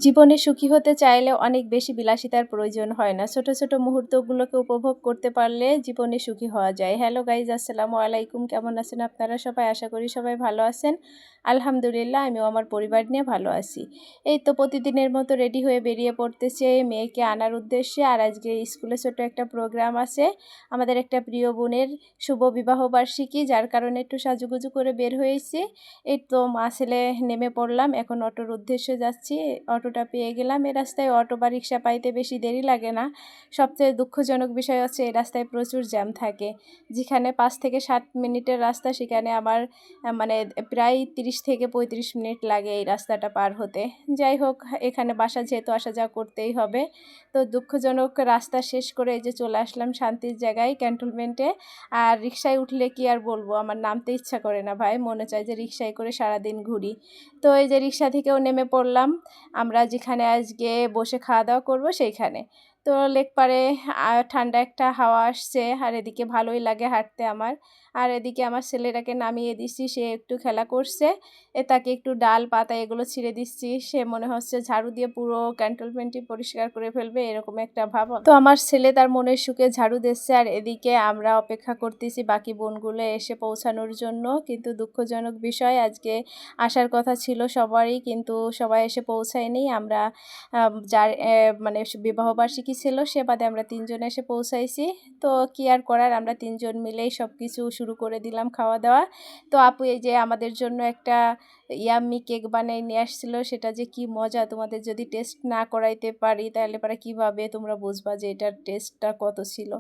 জীবনে সুখী হতে চাইলে অনেক বেশি বিলাসিতার প্রয়োজন হয় না। ছোট, ছোট মুহূর্তগুলোকে উপভোগ করতে পারলে জীবনে সুখী হওয়া যায়। হ্যালো গাইজ, আসসালামু আলাইকুম। কেমন আছেন আপনারা সবাই? আশা করি সবাই ভালো আছেন। আলহামদুলিল্লাহ, আমিও আমার পরিবার নিয়ে ভালো আছি। এই তো প্রতিদিনের মতো রেডি হয়ে বেরিয়ে পড়তেছি মেয়েকে আনার উদ্দেশ্যে। আর আজকে স্কুলে ছোট একটা প্রোগ্রাম আছে। আমাদের একটা প্রিয় বোনের শুভ বিবাহবার্ষিকী, যার কারণে একটু সাজুগুজু করে বের হয়েছি। এই তো মা ছেলে নেমে পড়লাম, এখন অটোর উদ্দেশ্যে যাচ্ছি। অটোটা পেয়ে গেলাম। এই রাস্তায় অটো বা রিক্সা পাইতে বেশি দেরি লাগে না। সবচেয়ে দুঃখজনক বিষয় হচ্ছে এই রাস্তায় প্রচুর জ্যাম থাকে। যেখানে ৫ থেকে ৭ মিনিটের রাস্তা, সেখানে আমার মানে প্রায় ৩০ থেকে ৩৫ মিনিট লাগে এই রাস্তাটা পার হতে। যাই হোক, এখানে বাসা যেহেতু আসা যাওয়া করতেই হবে। তো দুঃখজনক রাস্তা শেষ করে এই যে চলে আসলাম শান্তির জায়গায়, ক্যান্টনমেন্টে। আর রিক্সায় উঠলে কি আর বলবো, আমার নামতে ইচ্ছা করে না ভাই, মনে চায় যে রিক্সায় করে সারাদিন ঘুরি। তো এই যে রিক্সা থেকেও নেমে পড়লাম আমরা যেখানে আজকে বসে খাওয়া দাওয়া করবো সেইখানে। তো লেকপাড়ে ঠান্ডা একটা হাওয়া আসছে, আর এদিকে ভালোই লাগে হাঁটতে আমার। আর এদিকে আমার ছেলেটাকে নামিয়ে দিচ্ছি, সে একটু খেলা করছে। তাকে একটু ডাল পাতা এগুলো ছিঁড়ে দিচ্ছি। সে মনে হচ্ছে ঝাড়ু দিয়ে পুরো ক্যান্টনমেন্টটি পরিষ্কার করে ফেলবে, এরকম একটা ভাব। তো আমার ছেলে তার মনের সুখে ঝাড়ু দিচ্ছে, আর এদিকে আমরা অপেক্ষা করতেছি বাকি বোনগুলো এসে পৌঁছানোর জন্য। কিন্তু দুঃখজনক বিষয়, আজকে আসার কথা ছিল সবারই, কিন্তু সবাই এসে পৌঁছায়নি। আমরা যার মানে বিবাহবার্ষিকী ছিল সে বাদে আমরা ৩ জন এসে পৌঁছাইছি। তো কি আর করার, আমরা ৩ জন মিলেই সব কিছু শুরু করে দিলাম খাওয়া দাওয়া। তো আপু এই যে আমাদের জন্য একটা ইয়াম্মি কেক বানিয়ে নিয়ে আসছিল, সেটা যে কি মজা, তোমাদের যদি টেস্ট না করাইতে পারি তাহলে পরে কীভাবে তোমরা বুঝবা যে এটার টেস্টটা কত ছিল।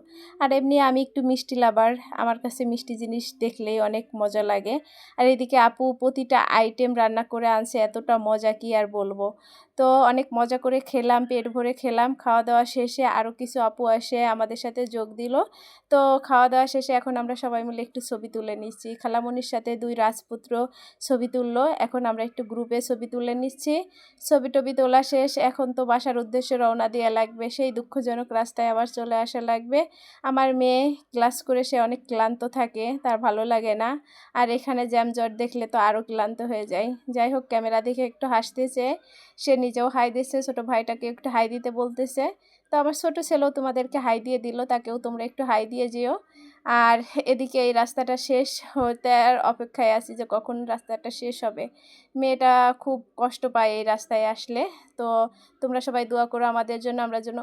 আর এমনি আমি একটু মিষ্টি লাভার, আমার কাছে মিষ্টি জিনিস দেখলেই অনেক মজা লাগে। আর এদিকে আপু প্রতিটা আইটেম রান্না করে আনছে, এতটা মজা কি আর বলবো। তো অনেক মজা করে খেলাম, পেট ভরে খেলাম। খাওয়া দাওয়া শেষে আরও কিছু আপু এসে আমাদের সাথে যোগ দিল। তো খাওয়া দাওয়া শেষে এখন আমরা সবাই মিলে একটু ছবি তুলে নিচ্ছি। খালামণির সাথে 2 রাজপুত্র ছবি তুললো, এখন আমরা একটু গ্রুপে ছবি তুলে নিচ্ছি। ছবি টবি তোলা শেষ, এখন তো বাসার উদ্দেশ্যে রওনা দেওয়া লাগবে। সেই দুঃখজনক রাস্তায় আবার চলে আসা লাগবে। আমার মেয়ে ক্লাস করে সে অনেক ক্লান্ত থাকে, তার ভালো লাগে না। আর এখানে জ্যামজট দেখলে তো আরও ক্লান্ত হয়ে যায়। যাই হোক, ক্যামেরা দেখে একটু হাসতেছে, সে নিজেও হাই দিচ্ছে, ছোটো ভাইটাকে একটু হাই দিতে বলতেছে। তো আমার ছোটো ছেলেও তোমাদেরকে হাই দিয়ে দিল, তাকেও তোমরা একটু হাই দিয়ে যেও। আর এদিকে এই রাস্তাটা শেষ হতে আর অপেক্ষায় আছি যে কখন রাস্তাটা শেষ হবে। মেয়েটা খুব কষ্ট পায় এই রাস্তায় আসলে। তো তোমরা সবাই দোয়া করো আমাদের জন্য, আমরা যেন